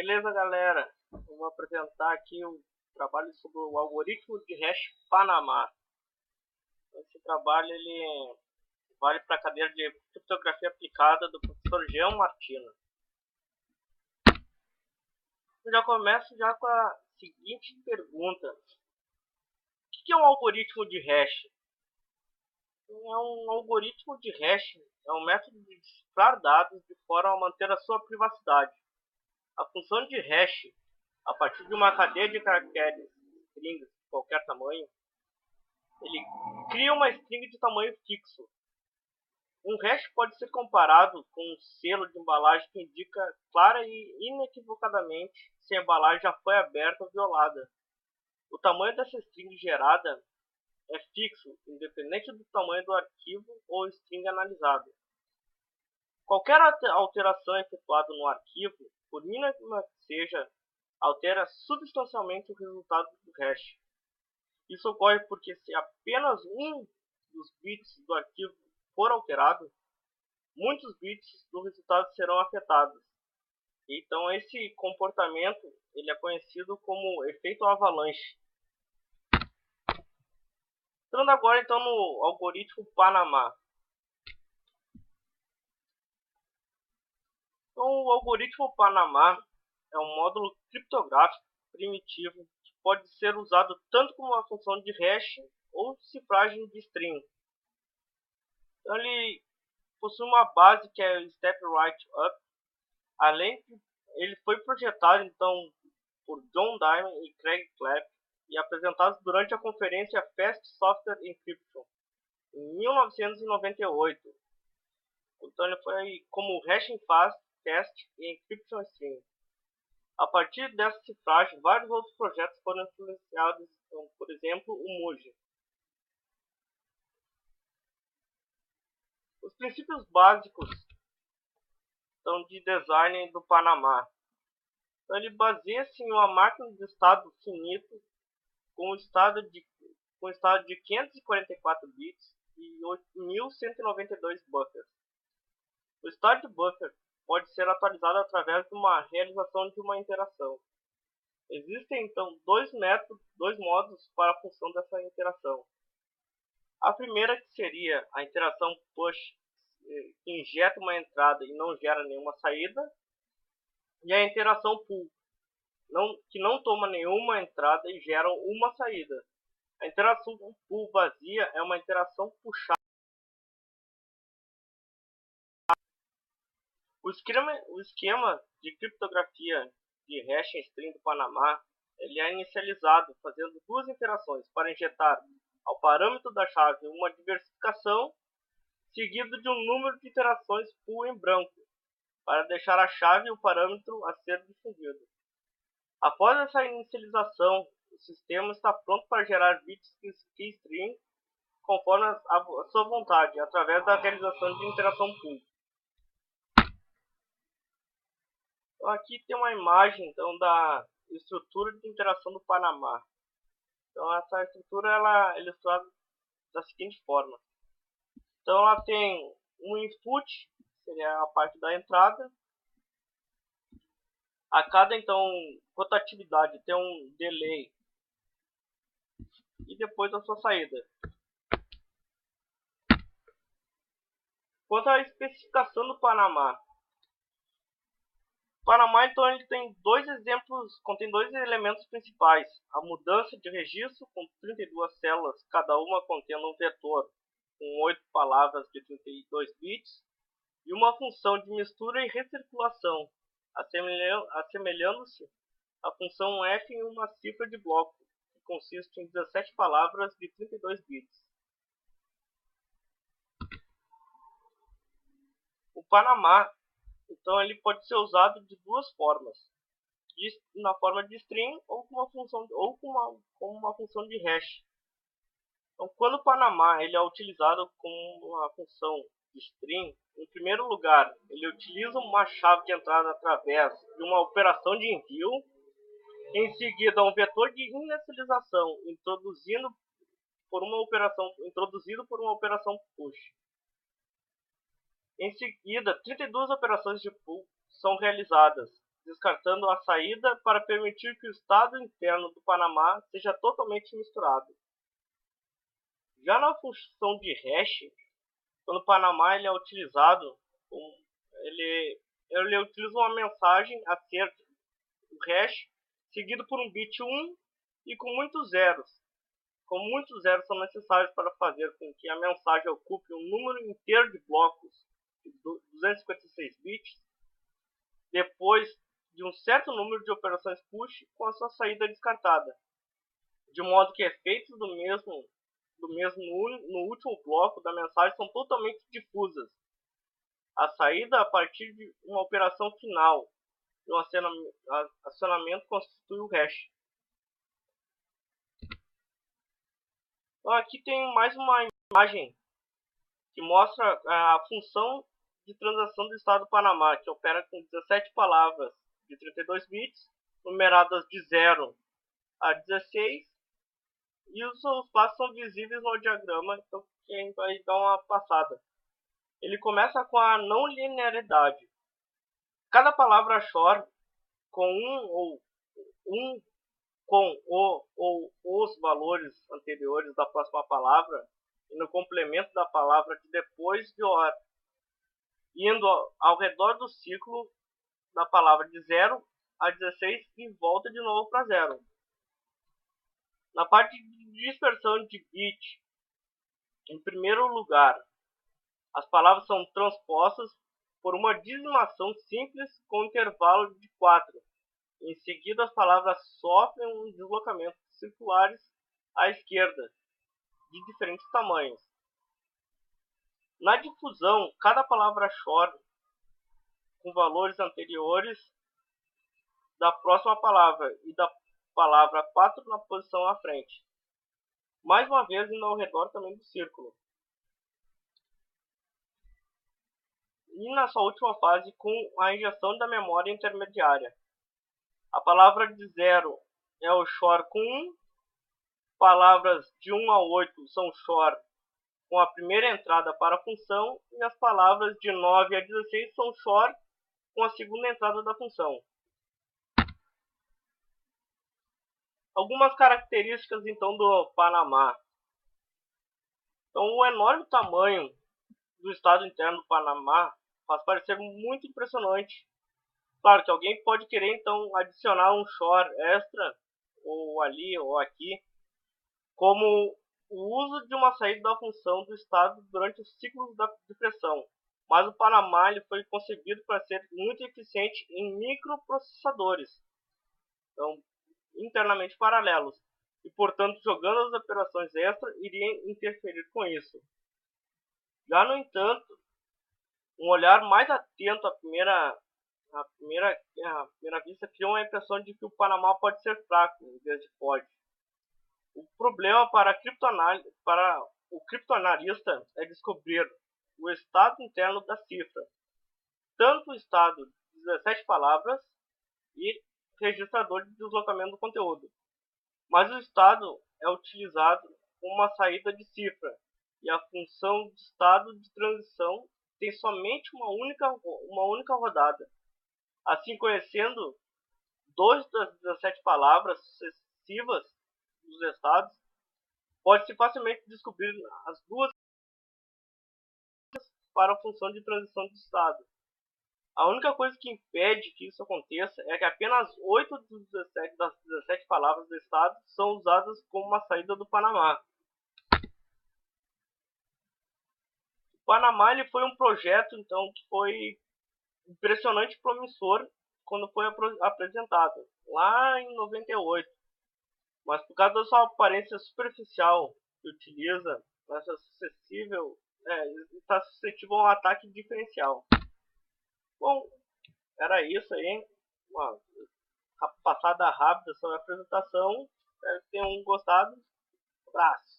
Beleza, galera? Eu vou apresentar aqui um trabalho sobre o algoritmo de hash Panamá. Esse trabalho ele vale para a cadeira de criptografia aplicada do professor Jean Martino. Eu já começo com a seguinte pergunta: o que é um algoritmo de hash? Um algoritmo de hash é um método de decifrar dados de forma a manter a sua privacidade. A função de hash, a partir de uma cadeia de caracteres strings de qualquer tamanho, ele cria uma string de tamanho fixo. Um hash pode ser comparado com um selo de embalagem que indica clara e inequivocadamente se a embalagem já foi aberta ou violada. O tamanho dessa string gerada é fixo, independente do tamanho do arquivo ou string analisado. Qualquer alteração efetuada no arquivo, por mínima que seja, altera substancialmente o resultado do hash. Isso ocorre porque se apenas um dos bits do arquivo for alterado, muitos bits do resultado serão afetados. Então esse comportamento ele é conhecido como efeito avalanche. Entrando agora então no algoritmo Panamá. Então, o algoritmo Panamá é um módulo criptográfico primitivo que pode ser usado tanto como uma função de hash ou cifragem de string. Então, ele possui uma base que é o Step Right Up. Além de ele foi projetado então por John Diamond e Craig Clapp e apresentado durante a conferência Fast Software Encryption em 1998. Então ele foi como Hashing Fast, Test e Encryption String. A partir dessa cifragem, vários outros projetos foram influenciados, então, por exemplo, o Muji. Os princípios básicos então, de design do Panamá. Então, ele baseia-se em uma máquina de estado finito com estado de 544 bits e 8.192 buffers. O estado de buffer pode ser atualizado através de uma realização de uma interação. Existem então dois modos para a função dessa interação. A primeira que seria a interação push, que injeta uma entrada e não gera nenhuma saída, e a interação pull, que não toma nenhuma entrada e gera uma saída. A interação pull vazia é uma interação puxada. O esquema de criptografia de hash string do Panamá ele é inicializado fazendo duas interações para injetar ao parâmetro da chave uma diversificação seguido de um número de interações pull em branco para deixar a chave e o parâmetro a ser difundido. Após essa inicialização, o sistema está pronto para gerar bits keystring conforme a sua vontade, através da realização de interação pull. Então, aqui tem uma imagem então, da estrutura de interação do Panamá. Então, essa estrutura ela é ilustrada da seguinte forma. Então, ela tem um input, que seria a parte da entrada. A cada então rotatividade tem um delay e depois a sua saída. Quanto à especificação do Panamá. O Panamá então ele tem contém dois elementos principais: a mudança de registro com 32 células, cada uma contendo um vetor com 8 palavras de 32 bits, e uma função de mistura e recirculação, assemelhando-se à função F em uma cifra de bloco, que consiste em 17 palavras de 32 bits. O Panamá então ele pode ser usado de duas formas, na forma de string ou como uma função de hash. Então, quando o Panamá ele é utilizado como uma função de string, em primeiro lugar, ele utiliza uma chave de entrada através de uma operação de envio, em seguida um vetor de inicialização introduzido por uma operação push. Em seguida, 32 operações de pull são realizadas, descartando a saída para permitir que o estado interno do Panamá seja totalmente misturado. Já na função de hash, quando o Panamá ele é utilizado, ele utiliza uma mensagem a ser o hash seguido por um bit 1 e com muitos zeros. Como muitos zeros são necessários para fazer com que a mensagem ocupe um número inteiro de blocos de 256 bits, depois de um certo número de operações push com a sua saída descartada, de modo que efeitos do mesmo no último bloco da mensagem são totalmente difusas. A saída a partir de uma operação final de um acionamento constitui o hash. Então aqui tem mais uma imagem que mostra a função de transação do estado do Panamá, que opera com 17 palavras de 32 bits, numeradas de 0 a 16, e os passos são visíveis no diagrama, então quem vai dar uma passada. Ele começa com a não linearidade. Cada palavra short com o ou os valores anteriores da próxima palavra e no complemento da palavra de depois de hora, indo ao redor do ciclo da palavra de 0 a 16 e volta de novo para 0. Na parte de dispersão de bit, em primeiro lugar, as palavras são transpostas por uma dizimação simples com intervalo de 4. Em seguida, as palavras sofrem um deslocamento circulares à esquerda, de diferentes tamanhos. Na difusão, cada palavra short com valores anteriores da próxima palavra e da palavra 4 na posição à frente. Mais uma vez, indo ao redor também do círculo. E na sua última fase, com a injeção da memória intermediária. A palavra de 0 é o short com 1. Palavras de 1 a 8 são short com a primeira entrada para a função. E as palavras de 9 a 16 são short com a segunda entrada da função. Algumas características então do Panamá. Então, o enorme tamanho do estado interno do Panamá faz parecer muito impressionante. Claro que alguém pode querer então adicionar um short extra, ou ali ou aqui, como o uso de uma saída da função do estado durante os ciclos de pressão. Mas o Panamá ele foi concebido para ser muito eficiente em microprocessadores, então internamente paralelos, e portanto jogando as operações extra iria interferir com isso. Já no entanto, um olhar mais atento à primeira vista cria uma impressão de que o Panamá pode ser fraco em vez de forte. O problema para o criptoanalista é descobrir o estado interno da cifra, tanto o estado de 17 palavras e registrador de deslocamento do conteúdo. Mas o estado é utilizado como uma saída de cifra, e a função de estado de transição tem somente uma única rodada. Assim, conhecendo 2 das 17 palavras sucessivas dos estados, pode-se facilmente descobrir as duas para a função de transição de estado. A única coisa que impede que isso aconteça é que apenas 8 das 17 palavras do estado são usadas como uma saída do Panamá. O Panamá ele foi um projeto então que foi impressionante e promissor quando foi apresentado, lá em 98. Mas por causa da sua aparência superficial que utiliza, está suscetível a um ataque diferencial. Bom, era isso aí. Uma passada rápida sobre a apresentação. Espero que tenham gostado. Um abraço.